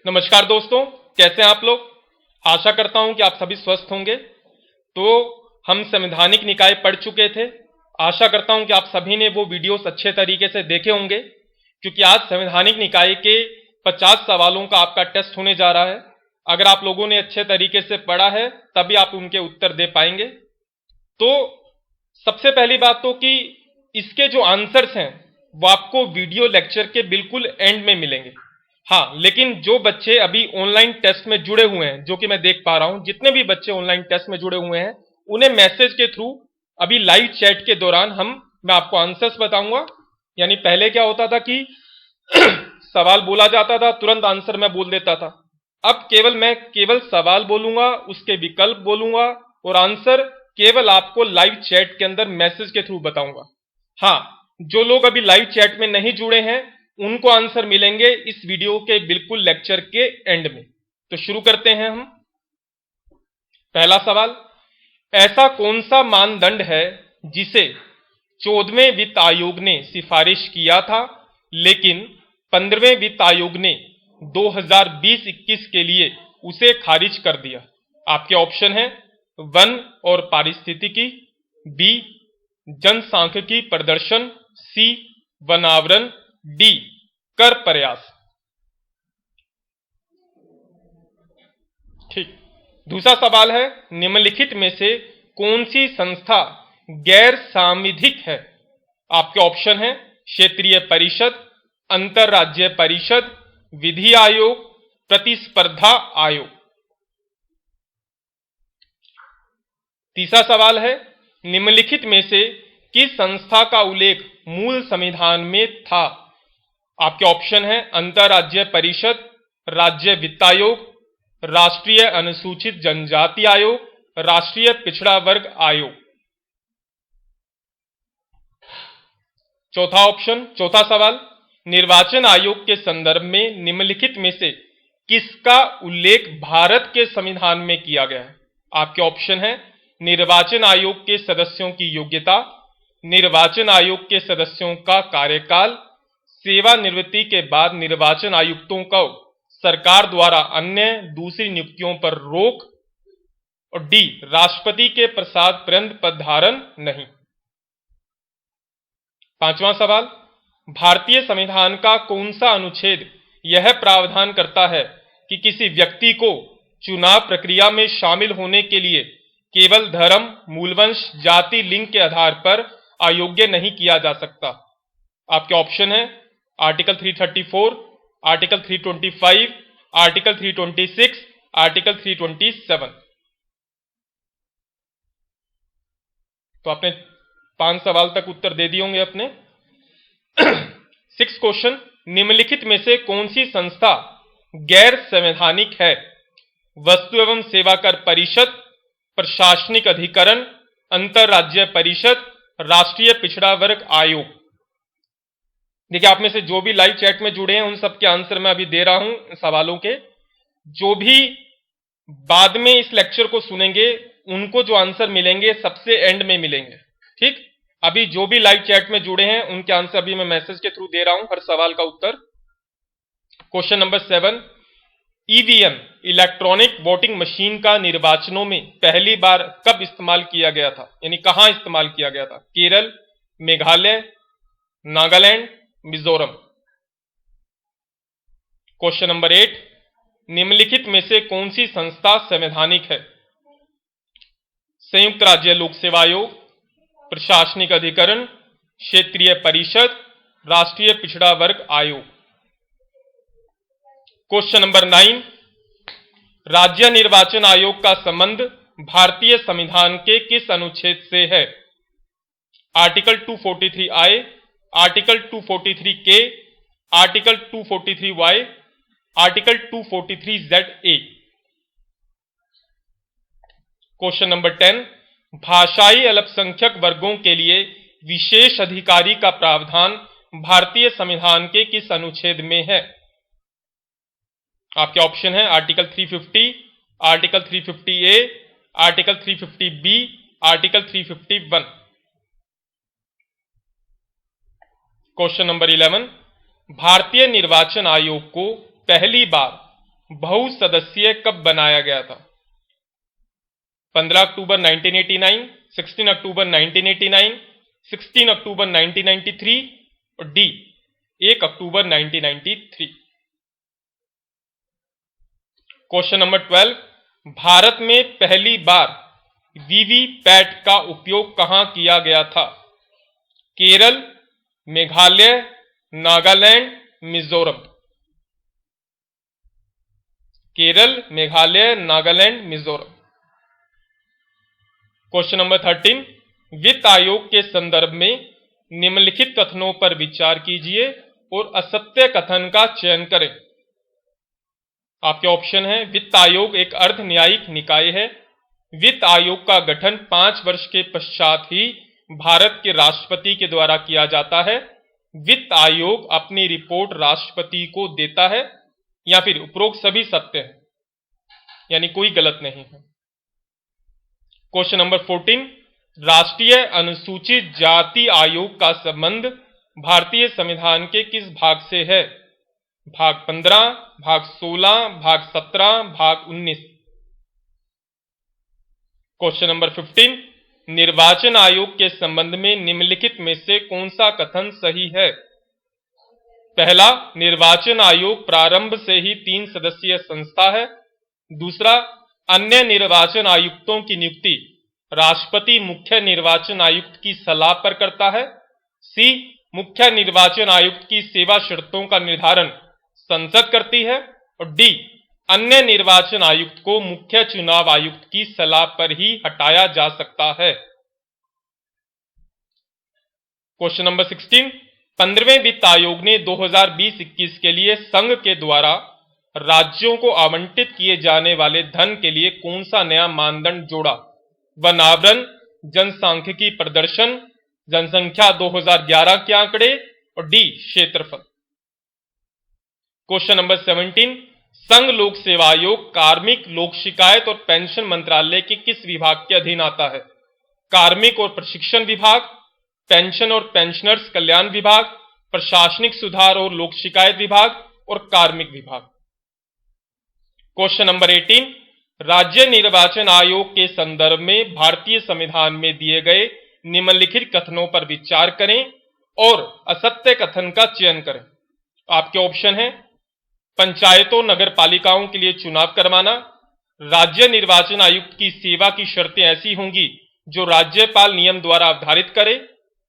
नमस्कार दोस्तों, कैसे हैं आप लोग। आशा करता हूं कि आप सभी स्वस्थ होंगे। तो हम संवैधानिक निकाय पढ़ चुके थे। आशा करता हूं कि आप सभी ने वो वीडियोस अच्छे तरीके से देखे होंगे, क्योंकि आज संवैधानिक निकाय के 50 सवालों का आपका टेस्ट होने जा रहा है। अगर आप लोगों ने अच्छे तरीके से पढ़ा है तभी आप उनके उत्तर दे पाएंगे। तो सबसे पहली बात तो कि इसके जो आंसर्स हैं वो आपको वीडियो लेक्चर के बिल्कुल एंड में मिलेंगे। हाँ, लेकिन जो बच्चे अभी ऑनलाइन टेस्ट में जुड़े हुए हैं, जो कि मैं देख पा रहा हूं, जितने भी बच्चे ऑनलाइन टेस्ट में जुड़े हुए हैं उन्हें मैसेज के थ्रू अभी लाइव चैट के दौरान मैं आपको आंसर्स बताऊंगा। यानी पहले क्या होता था कि सवाल बोला जाता था, तुरंत आंसर मैं बोल देता था। अब मैं केवल सवाल बोलूंगा, उसके विकल्प बोलूंगा और आंसर केवल आपको लाइव चैट के अंदर मैसेज के थ्रू बताऊंगा। हाँ, जो लोग अभी लाइव चैट में नहीं जुड़े हैं उनको आंसर मिलेंगे इस वीडियो के बिल्कुल लेक्चर के एंड में। तो शुरू करते हैं हम। पहला सवाल, ऐसा कौन सा मानदंड है जिसे 14वें वित्त आयोग ने सिफारिश किया था लेकिन 15वें वित्त आयोग ने 2020-21 के लिए उसे खारिज कर दिया। आपके ऑप्शन है वन और पारिस्थितिकी, बी जनसांख्यिकी प्रदर्शन, सी वनावरण, डी कर प्रयास। ठीक। दूसरा सवाल है, निम्नलिखित में से कौन सी संस्था गैर सांविधिक है। आपके ऑप्शन है क्षेत्रीय परिषद, अंतरराज्यीय परिषद, विधि आयोग, प्रतिस्पर्धा आयोग। तीसरा सवाल है, निम्नलिखित में से किस संस्था का उल्लेख मूल संविधान में था। आपके ऑप्शन है अंतरराज्यीय परिषद, राज्य वित्त आयोग, राष्ट्रीय अनुसूचित जनजाति आयोग, राष्ट्रीय पिछड़ा वर्ग आयोग। चौथा सवाल, निर्वाचन आयोग के संदर्भ में निम्नलिखित में से किसका उल्लेख भारत के संविधान में किया गया है। आपके ऑप्शन है निर्वाचन आयोग के सदस्यों की योग्यता, निर्वाचन आयोग के सदस्यों का कार्यकाल, सेवानिवृत्ति के बाद निर्वाचन आयुक्तों को सरकार द्वारा अन्य दूसरी नियुक्तियों पर रोक, और डी राष्ट्रपति के प्रसाद पर्यंत पदधारण नहीं। पांचवा सवाल, भारतीय संविधान का कौन सा अनुच्छेद यह प्रावधान करता है कि किसी व्यक्ति को चुनाव प्रक्रिया में शामिल होने के लिए केवल धर्म, मूलवंश, जाति, लिंग के आधार पर अयोग्य नहीं किया जा सकता। आपके ऑप्शन है आर्टिकल 334, आर्टिकल 325, आर्टिकल 326, आर्टिकल 327। तो आपने 5 सवाल तक उत्तर दे दिए होंगे अपने। 6 क्वेश्चन, निम्नलिखित में से कौन सी संस्था गैर संवैधानिक है। वस्तु एवं सेवा कर परिषद, प्रशासनिक अधिकरण, अंतरराज्यीय परिषद, राष्ट्रीय पिछड़ा वर्ग आयोग। देखिए, आप में से जो भी लाइव चैट में जुड़े हैं उन सबके आंसर मैं अभी दे रहा हूं सवालों के। जो भी बाद में इस लेक्चर को सुनेंगे उनको जो आंसर मिलेंगे सबसे एंड में मिलेंगे। ठीक, अभी जो भी लाइव चैट में जुड़े हैं उनके आंसर अभी मैं मैसेज के थ्रू दे रहा हूं, हर सवाल का उत्तर। Question number 7, EVM electronic voting machine का निर्वाचनों में पहली बार कब इस्तेमाल किया गया था, यानी कहां इस्तेमाल किया गया था। केरल, मेघालय, नागालैंड, मिजोरम। क्वेश्चन नंबर 8, निम्नलिखित में से कौन सी संस्था संवैधानिक है। संयुक्त राज्य लोक सेवा आयोग, प्रशासनिक अधिकरण, क्षेत्रीय परिषद, राष्ट्रीय पिछड़ा वर्ग आयोग। क्वेश्चन नंबर 9, राज्य निर्वाचन आयोग का संबंध भारतीय संविधान के किस अनुच्छेद से है। Article 243I, article 243K, article 243Y, article 243ZA। Question number 10, भाषाई अल्पसंख्यक वर्गों के लिए विशेष अधिकारी का प्रावधान भारतीय संविधान के किस अनुच्छेद में है। आपके ऑप्शन है article 350, article 350A, article 350B, article 351। Question number 11, भारतीय निर्वाचन आयोग को पहली बार बहुसदस्यीय कब बनाया गया था? 15 अक्टूबर 1989, 16 अक्टूबर 1989, 16 अक्टूबर 1993 और डी 1 अक्टूबर 1993। क्वेश्चन नंबर 12, भारत में पहली बार वीवीपैट का उपयोग कहां किया गया था? केरल, मेघालय, नागालैंड, मिजोरम। केरल, मेघालय, नागालैंड, मिजोरम। क्वेश्चन नंबर 13, वित्त आयोग के संदर्भ में निम्नलिखित कथनों पर विचार कीजिए और असत्य कथन का चयन करें। आपके ऑप्शन है, वित्त आयोग एक अर्ध न्यायिक निकाय है। वित्त आयोग का गठन 5 वर्ष के पश्चात ही भारत के राष्ट्रपति के द्वारा किया जाता है। वित्त आयोग अपनी रिपोर्ट राष्ट्रपति को देता है, या फिर उपरोक्त सभी सत्य है, यानी कोई गलत नहीं है। क्वेश्चन नंबर 14, राष्ट्रीय अनुसूचित जाति आयोग का संबंध भारतीय संविधान के किस भाग से है? भाग 15, भाग 16, भाग 17, भाग 19। क्वेश्चन नंबर 15, निर्वाचन आयोग के संबंध में निम्नलिखित में से कौन सा कथन सही है? पहला, निर्वाचन आयोग प्रारंभ से ही 3 सदस्यीय संस्था है। दूसरा, अन्य निर्वाचन आयुक्तों की नियुक्ति राष्ट्रपति मुख्य निर्वाचन आयुक्त की सलाह पर करता है। सी, मुख्य निर्वाचन आयुक्त की सेवा शर्तों का निर्धारण संसद करती है। और डी, अन्य निर्वाचन आयुक्त को मुख्य चुनाव आयुक्त की सलाह पर ही हटाया जा सकता है। क्वेश्चन नंबर 16, 15वें वित्त आयोग ने 2020-21 के लिए संघ के द्वारा राज्यों को आवंटित किए जाने वाले धन के लिए कौन सा नया मानदंड जोड़ा? वन आवरण, जनसांख्यिकी प्रदर्शन, जनसंख्या 2011 के आंकड़े और डी, क्षेत्रफल। क्वेश्चन नंबर 17, संघ लोक सेवा आयोग कार्मिक, लोक शिकायत और पेंशन मंत्रालय के किस विभाग के अधीन आता है? कार्मिक और प्रशिक्षण विभाग, पेंशन और पेंशनर्स कल्याण विभाग, प्रशासनिक सुधार और लोक शिकायत विभाग और कार्मिक विभाग। क्वेश्चन नंबर 18, राज्य निर्वाचन आयोग के संदर्भ में भारतीय संविधान में दिए गए निम्नलिखित कथनों पर विचार करें और असत्य कथन का चयन करें। आपके ऑप्शन है, पंचायतों नगर पालिकाओं के लिए चुनाव करवाना, राज्य निर्वाचन आयुक्त की सेवा की शर्तें ऐसी होंगी जो राज्यपाल नियम द्वारा निर्धारित करे,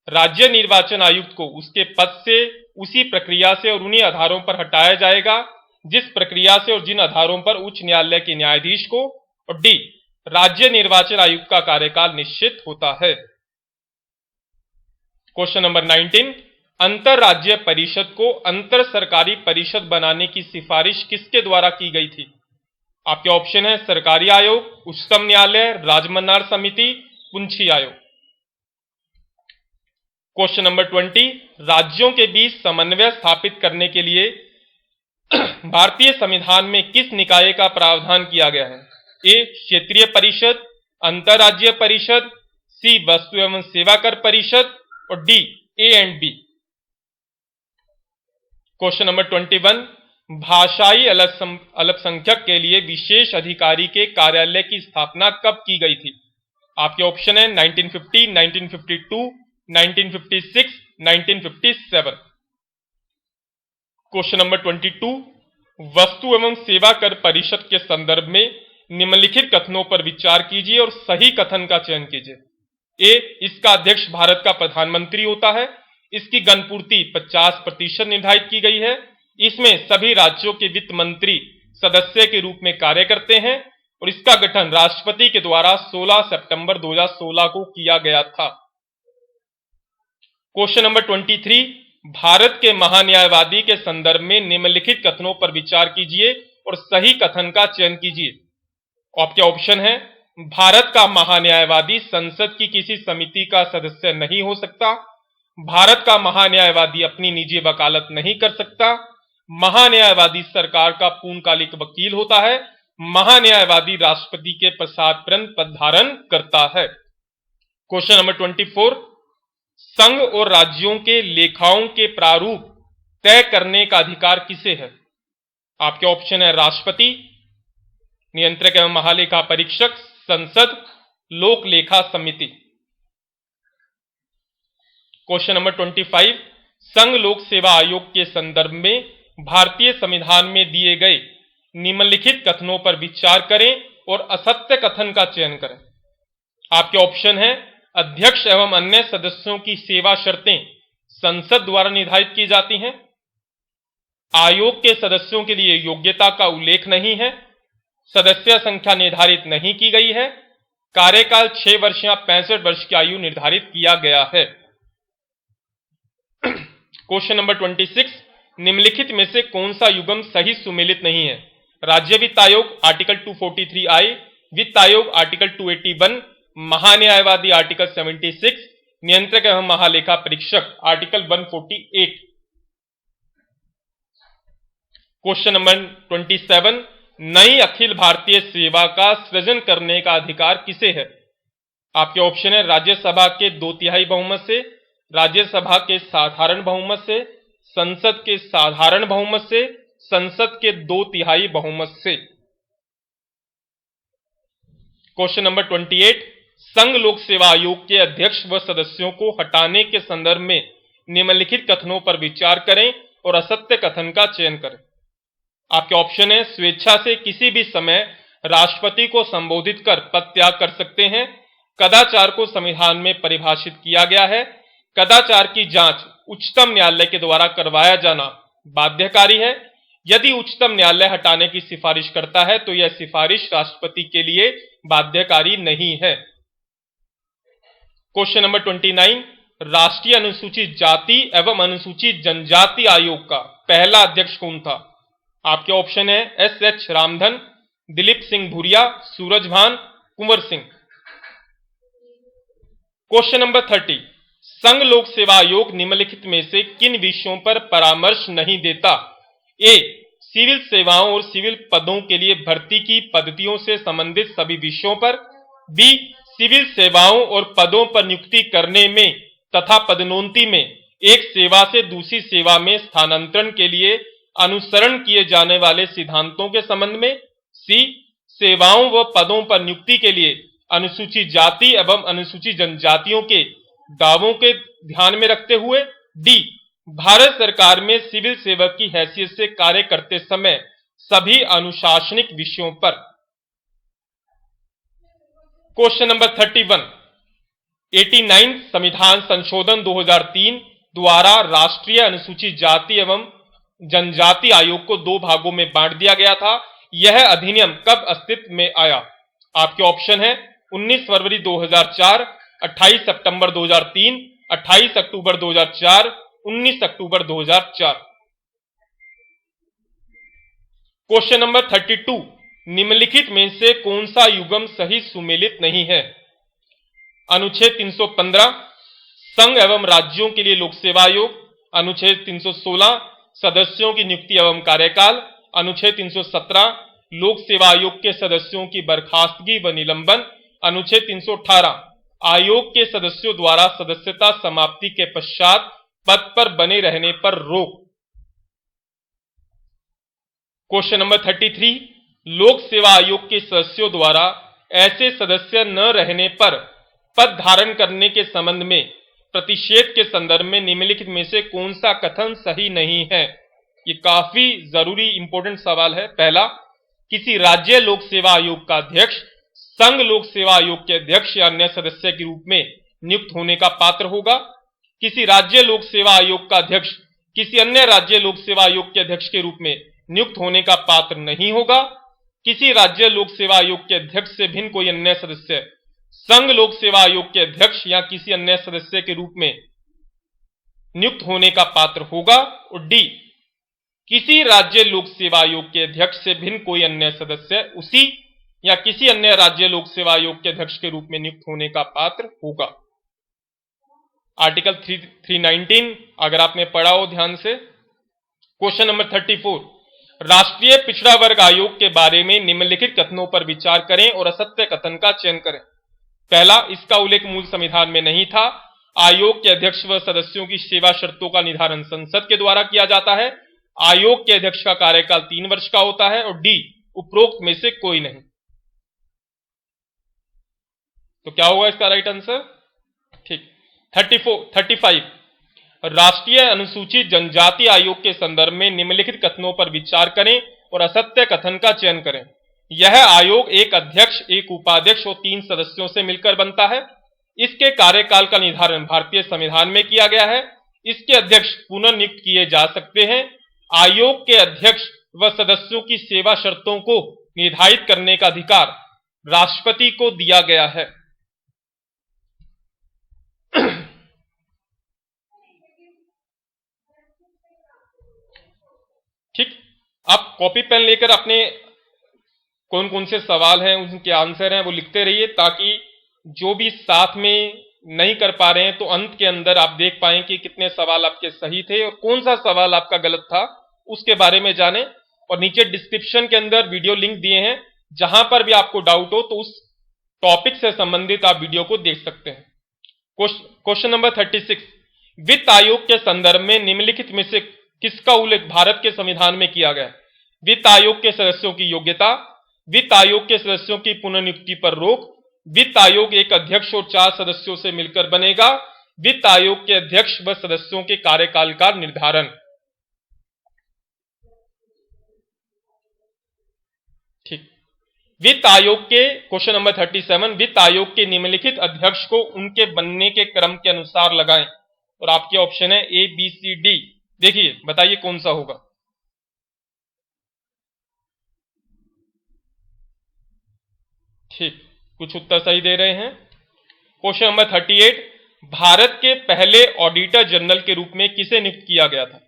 राज्य निर्वाचन आयुक्त को उसके पद से उसी प्रक्रिया से और उन्हीं आधारों पर हटाया जाएगा जिस प्रक्रिया से और जिन आधारों पर उच्च न्यायालय के न्यायाधीश को, और डी, राज्य निर्वाचन आयुक्त का कार्यकाल निश्चित होता है। क्वेश्चन नंबर 19, अंतर राज्य परिषद को अंतर सरकारी परिषद बनाने की सिफारिश किसके द्वारा की गई थी? आपके ऑप्शन है, सरकारी आयोग, उच्चतम न्यायालय, राजमन्नार समिति, पुंछी आयोग। क्वेश्चन नंबर 20, राज्यों के बीच समन्वय स्थापित करने के लिए भारतीय संविधान में किस निकाय का प्रावधान किया गया है? ए, क्षेत्रीय परिषद, अंतरराज्यीय परिषद, सी, वस्तु एवं सेवा कर परिषद और D, A and B. Question number 21, भाषाई अल्पसंख्यक के लिए विशेष अधिकारी के कार्यालय की स्थापना कब की गई थी? आपके ऑप्शन है 1950, 1952, 1956, 1957। क्वेश्चन नंबर 22, वस्तु एवं सेवा कर परिषद के संदर्भ में निम्नलिखित कथनों पर विचार कीजिए और सही कथन का चयन कीजिए। ए, इसका अध्यक्ष भारत का प्रधानमंत्री होता है। इसकी गणपूर्ति 50% निर्धारित की गई है। इसमें सभी राज्यों के वित्त मंत्री सदस्य के रूप में कार्य करते हैं और इसका गठन राष्ट्रपति के द्वारा 16 सितंबर 2016 को किया गया था। क्वेश्चन नंबर 23, भारत के महान्यायवादी के संदर्भ में निम्नलिखित कथनों पर विचार कीजिए और सही कथन का चयन कीजिए। आपके ऑप्शन है, भारत का महान्यायवादी संसद की किसी समिति का सदस्य नहीं हो सकता, भारत का महान्यायवादी अपनी निजी वकालत नहीं कर सकता, महान्यायवादी सरकार का पूर्णकालिक वकील होता है, महान्यायवादी राष्ट्रपति के प्रसाद तुरंत पद धारण करता है। क्वेश्चन नंबर 24, संघ और राज्यों के लेखाओं के प्रारूप तय करने का अधिकार किसे है? आपके ऑप्शन है राष्ट्रपति, नियंत्रक एवं महालेखा परीक्षक, संसद, लोक लेखा समिति। क्वेश्चन नंबर 25, संघ लोक सेवा आयोग के संदर्भ में भारतीय संविधान में दिए गए निम्नलिखित कथनों पर विचार करें और असत्य कथन का चयन करें। आपके ऑप्शन है अध्यक्ष एवं अन्य सदस्यों की सेवा शर्तें संसद द्वारा निर्धारित की जाती हैं, आयोग के सदस्यों के लिए योग्यता का उल्लेख नहीं है, सदस्य संख्या निर्धारित नहीं की गई है, कार्यकाल 6 वर्ष या 65 वर्ष की आयु निर्धारित किया गया है। क्वेश्चन नंबर 26, निम्नलिखित में से कौन सा युग्म सही सुमेलित नहीं है? राज्य वित्त आयोग आर्टिकल 243I, वित्त आयोग आर्टिकल 281, महान्यायवादी आर्टिकल 76, नियंत्रक एवं महालेखा परीक्षक आर्टिकल 148। क्वेश्चन नंबर 27, नई अखिल भारतीय सेवा का सृजन करने का अधिकार किसे है? आपके ऑप्शन है राज्यसभा के 2/3 बहुमत से, राज्यसभा के साधारण बहुमत से, संसद के साधारण बहुमत से, संसद के 2/3 बहुमत से। क्वेश्चन नंबर 28, संघ लोक सेवा आयोग के अध्यक्ष व सदस्यों को हटाने के संदर्भ में निम्नलिखित कथनों पर विचार करें और असत्य कथन का चयन करें। आपके ऑप्शन है स्वेच्छा से किसी भी समय राष्ट्रपति को संबोधित कर पद त्याग कर सकते हैं, कदाचार को संविधान में परिभाषित किया गया है, कदाचार की जांच उच्चतम न्यायालय के द्वारा करवाया जाना बाध्यकारी है, यदि उच्चतम न्यायालय हटाने की सिफारिश करता है तो यह सिफारिश राष्ट्रपति के लिए बाध्यकारी नहीं है। क्वेश्चन नंबर 29, राष्ट्रीय अनुसूचित जाति एवं अनुसूचित जनजाति आयोग का पहला अध्यक्ष कौन था? आपके ऑप्शन है SH Ramdhan, Dilip Singh Bhuria, Surajbhan, Kunwar Singh. Question number 30, संघ लोक सेवा आयोग निम्नलिखित में से किन विषयों पर परामर्श नहीं देता? ए, सिविल सेवाओं और सिविल पदों के लिए भर्ती की पद्धतियों से संबंधित सभी विषयों पर, बी, सिविल सेवाओं और पदों पर नियुक्ति करने में तथा पदोन्नति में एक सेवा से दूसरी सेवा में स्थानांतरण के लिए अनुसरण किए जाने वाले सिद्धांतों के संबंध में, सी, सेवाओं व पदों पर नियुक्ति के लिए अनुसूचित जाति एवं अनुसूचित जनजातियों के दावों के ध्यान में रखते हुए, डी, भारत सरकार में सिविल सेवक की हैसियत से कार्य करते समय सभी अनुशासनिक विषयों पर। क्वेश्चन नंबर 31, 89 संविधान संशोधन 2003 द्वारा राष्ट्रीय अनुसूचित जाति एवं जनजाति आयोग को 2 भागों में बांट दिया गया था। यह अधिनियम कब अस्तित्व में आया? आपके ऑप्शन है 19 फरवरी 2004, 28 सितंबर 2003, 28 अक्टूबर 2004, 19 अक्टूबर 2004। क्वेश्चन नंबर 32, निम्नलिखित में से कौन सा युग्म सही सुमेलित नहीं है? अनुच्छेद 315 संघ एवं राज्यों के लिए लोक सेवा आयोग, अनुच्छेद 316 सदस्यों की नियुक्ति एवं कार्यकाल, अनुच्छेद 317 लोक सेवा आयोग के सदस्यों की बर्खास्तगी व निलंबन, अनुच्छेद 318 आयोग के सदस्यों द्वारा सदस्यता समाप्ति के पश्चात पद पर बने रहने पर रोक। क्वेश्चन नंबर 33, लोक सेवा आयोग के सदस्यों द्वारा ऐसे सदस्य न रहने पर पद धारण करने के संबंध में प्रतिषेध के संदर्भ में निम्नलिखित में से कौन सा कथन सही नहीं है? ये काफी जरूरी इंपॉर्टेंट सवाल है। पहला, किसी राज्य लोक सेवा आयोग का अध्यक्ष संघ लोक सेवा आयोग के अध्यक्ष या अन्य सदस्य के रूप में नियुक्त होने का पात्र होगा। किसी राज्य लोक सेवा आयोग का अध्यक्ष किसी अन्य राज्य लोक सेवा आयोग के अध्यक्ष के रूप में नियुक्त होने का पात्र नहीं होगा। किसी राज्य लोक सेवा आयोग के अध्यक्ष से भिन्न कोई अन्य सदस्य संघ लोक सेवा आयोग के अध्यक्ष या किसी अन्य सदस्य के रूप में नियुक्त होने का पात्र होगा। और डी, किसी राज्य लोक सेवा आयोग के अध्यक्ष से भिन्न कोई अन्य सदस्य उसी या किसी अन्य राज्य लोक सेवा आयोग के अध्यक्ष के रूप में नियुक्त होने का पात्र होगा। आर्टिकल 319 अगर आपने पढ़ा हो ध्यान से। क्वेश्चन नंबर 34, राष्ट्रीय पिछड़ा वर्ग आयोग के बारे में निम्नलिखित कथनों पर विचार करें और असत्य कथन का चयन करें। पहला, इसका उल्लेख मूल संविधान में नहीं था। आयोग के अध्यक्ष व सदस्यों की सेवा शर्तों का निर्धारण संसद के द्वारा किया जाता है। आयोग के अध्यक्ष का कार्यकाल 3 वर्ष का होता है, और डी उपरोक्त में से कोई नहीं। तो क्या होगा इसका राइट आंसर? ठीक। 35 राष्ट्रीय अनुसूचित जनजाति आयोग के संदर्भ में निम्नलिखित कथनों पर विचार करें और असत्य कथन का चयन करें। यह आयोग एक अध्यक्ष, एक उपाध्यक्ष और 3 सदस्यों से मिलकर बनता है। इसके कार्यकाल का निर्धारण भारतीय संविधान में किया गया है। इसके अध्यक्ष पुनर्नियुक्त किए जा सकते हैं। आयोग के अध्यक्ष व सदस्यों की सेवा शर्तों को निर्धारित करने का अधिकार राष्ट्रपति को दिया गया है। ठीक, आप कॉपी पेन लेकर अपने कौन कौन से सवाल हैं, उनके आंसर हैं, वो लिखते रहिए, ताकि जो भी साथ में नहीं कर पा रहे हैं तो अंत के अंदर आप देख पाएं कि कितने सवाल आपके सही थे और कौन सा सवाल आपका गलत था, उसके बारे में जानें। और नीचे डिस्क्रिप्शन के अंदर वीडियो लिंक दिए हैं, जहां पर भी आपको डाउट हो तो उस टॉपिक से संबंधित आप वीडियो को देख सकते हैं। क्वेश्चन नंबर 36, वित्त आयोग के संदर्भ में निम्नलिखित में से किसका उल्लेख भारत के संविधान में किया गया? वित्त आयोग के सदस्यों की योग्यता, वित्त आयोग के सदस्यों की पुनर्नियुक्ति पर रोक, वित्त आयोग एक अध्यक्ष और 4 सदस्यों से मिलकर बनेगा, वित्त आयोग के अध्यक्ष व सदस्यों के कार्यकाल का निर्धारण। ठीक, वित्त आयोग के क्वेश्चन नंबर 37, वित्त आयोग के निम्नलिखित अध्यक्ष को उनके बनने के क्रम के अनुसार लगाएं। और आपके ऑप्शन है ए, बी, सी, डी। देखिए, बताइए कौन सा होगा। ठीक, कुछ उत्तर सही दे रहे हैं। क्वेश्चन नंबर 38, भारत के पहले ऑडिटर जनरल के रूप में किसे नियुक्त किया गया था?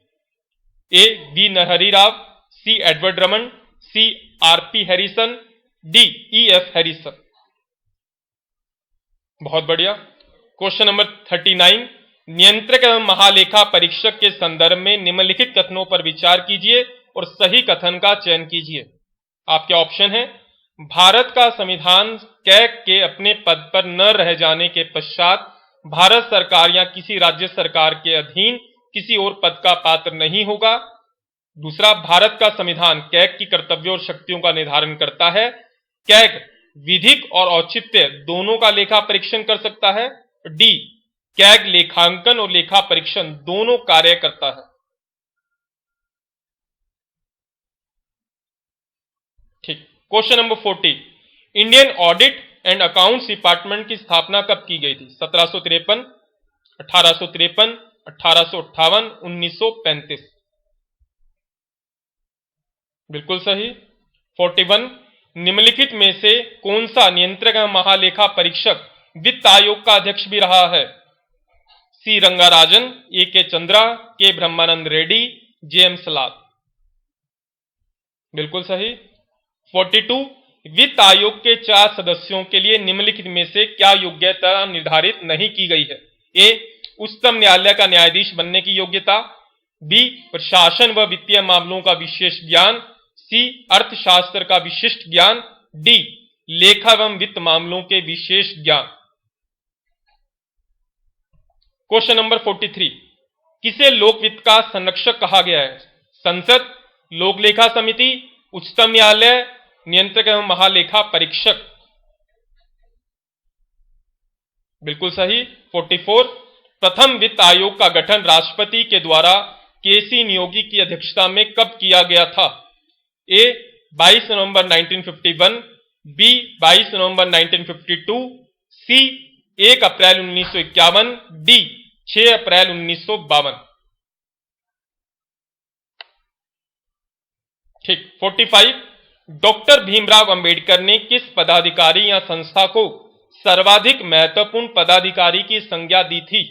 A, V Narahari Rao, C, Edward Raman, C, R P. Harrison, D, E F. Harrison. बहुत बढ़िया। क्वेश्चन नंबर 39, नियंत्रक एवं महालेखा परीक्षक के संदर्भ में निम्नलिखित कथनों पर विचार कीजिए और सही कथन का चयन कीजिए। आपके ऑप्शन है, भारत का संविधान कैग के अपने पद पर न रह जाने के पश्चात भारत सरकार या किसी राज्य सरकार के अधीन किसी और पद का पात्र नहीं होगा। दूसरा, भारत का संविधान कैग की कर्तव्यों और शक्तियों का निर्धारण करता है। कैग विधिक और औचित्य दोनों का लेखा परीक्षण कर सकता है। डी, कैग लेखांकन और लेखा परीक्षण दोनों कार्य करता है। ठीक। Question number 40, Indian audit and accounts department की स्थापना कब की गई थी? 1753, 1853, 1858, 1935। बिल्कुल सही। 41, निम्नलिखित में से कौन सा नियंत्रक एवं महालेखा परीक्षक वित्त आयोग का अध्यक्ष भी रहा है? सी, रंगाराजन, ए के चंद्रा, के ब्रह्मानंद रेड्डी, जे एम सलाद। बिल्कुल सही। 42, वित्त आयोग के 4 सदस्यों के लिए निम्नलिखित में से क्या योग्यता निर्धारित नहीं की गई है? ए, उच्चतम न्यायालय का न्यायाधीश बनने की योग्यता, बी, प्रशासन व वित्तीय मामलों का विशेष ज्ञान, सी, अर्थशास्त्र का विशिष्ट ज्ञान, डी, लेखा एवं वित्त मामलों के विशेष ज्ञान। क्वेश्चन नंबर 43, किसे लोक वित्त का संरक्षक कहा गया है? संसद, लोक लेखा समिति, उच्चतम न्यायालय, नियंत्रक एवं महालेखा परीक्षक। बिल्कुल सही। 44, प्रथम वित्त आयोग का गठन राष्ट्रपति के द्वारा केसी नियोगी की अध्यक्षता में कब किया गया था? ए, 22 नवंबर 1951, बी, 22 नवंबर 1952, सी, 1 अप्रैल 1951, डी, 6 अप्रैल 1952। ठीक। 45, डॉक्टर भीमराव अंबेडकर ने किस पदाधिकारी या संस्था को सर्वाधिक महत्वपूर्ण पदाधिकारी की संज्ञा दी थी?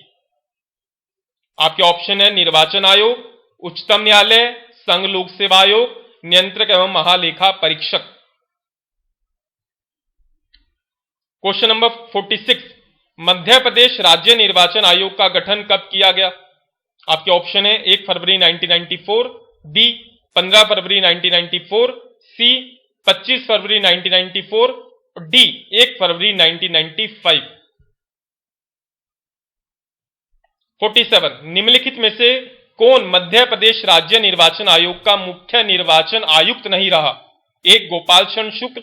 आपके ऑप्शन है, निर्वाचन आयोग, उच्चतम न्यायालय, संघ लोक सेवा आयोग, नियंत्रक एवं महालेखा परीक्षक। क्वेश्चन नंबर 46, मध्य प्रदेश राज्य निर्वाचन आयोग का गठन कब किया गया? आपके ऑप्शन है, 1 फरवरी 1994, बी, 15 फरवरी 1994, सी, 25 फरवरी 1994, डी, 1 फरवरी 1995। 47, निम्नलिखित में से कौन मध्य प्रदेश राज्य निर्वाचन आयोग का मुख्य निर्वाचन आयुक्त नहीं रहा? एक गोपाल चंद्र शुक्ल,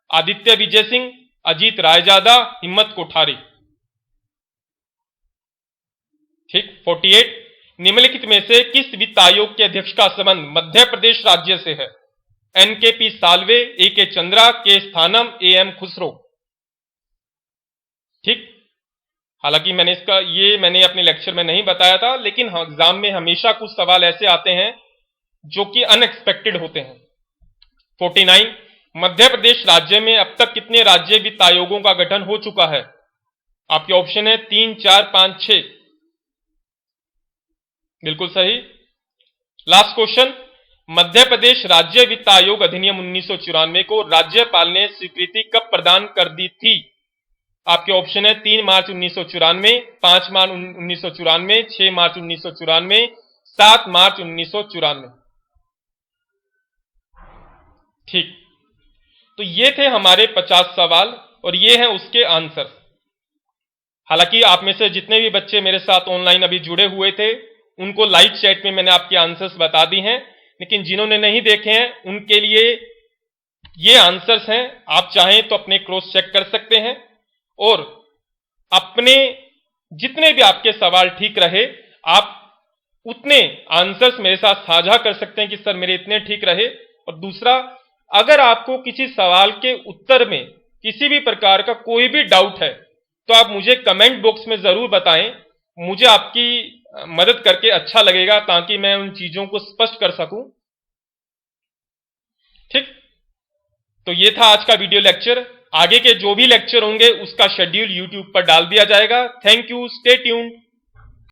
आदित्य विजय सिंह, अजीत रायजादा, हिम्मत कोठारी। ठीक। 48, निम्नलिखित में से किस वित्त आयोग के अध्यक्ष का संबंध मध्य प्रदेश राज्य से है? NKP साल्वे, AK चंद्रा, के स्थानम, AM खुसरो। ठीक। हालांकि मैंने अपने लेक्चर में नहीं बताया था, लेकिन एग्जाम में हमेशा कुछ सवाल ऐसे आते हैं जो कि अनएक्सपेक्टेड होते हैं। 49, मध्य प्रदेश राज्य में अब तक कितने राज्य वित्त आयोगों का गठन हो चुका है? आपके ऑप्शन है 3, 4, 5, 6। बिल्कुल सही। लास्ट क्वेश्चन, मध्य प्रदेश राज्य वित्त आयोग अधिनियम 1994 को राज्यपाल ने स्वीकृति कब प्रदान कर दी थी? आपके ऑप्शन है 3 मार्च 1994, 5 मार्च 1994, 6 मार्च 1994, 7 मार्च 1994। ठीक। तो ये थे हमारे 50 सवाल और ये हैं उसके आंसर। हालांकि आप में से जितने भी बच्चे मेरे साथ ऑनलाइन अभी जुड़े हुए थे उनको लाइव चैट में मैंने आपके आंसर्स बता दी हैं, लेकिन जिन्होंने नहीं देखे हैं उनके लिए ये आंसर्स हैं। आप चाहें तो अपने क्रॉस चेक कर सकते हैं और अपने जितने भी आपके सवाल ठीक रहे आप उतने आंसर्स मेरे साथ साझा कर सकते हैं कि सर मेरे इतने ठीक रहे। और दूसरा, अगर आपको किसी सवाल के उत्तर में किसी भी प्रकार का कोई भी डाउट है तो आप मुझे कमेंट बॉक्स में जरूर बताएं। मुझे आपकी मदद करके अच्छा लगेगा ताकि मैं उन चीजों को स्पष्ट कर सकूं। ठीक। तो ये था आज का वीडियो लेक्चर। आगे के जो भी लेक्चर होंगे उसका शेड्यूल यूट्यूब पर डाल दिया जाएगा। Thank you, stay tuned.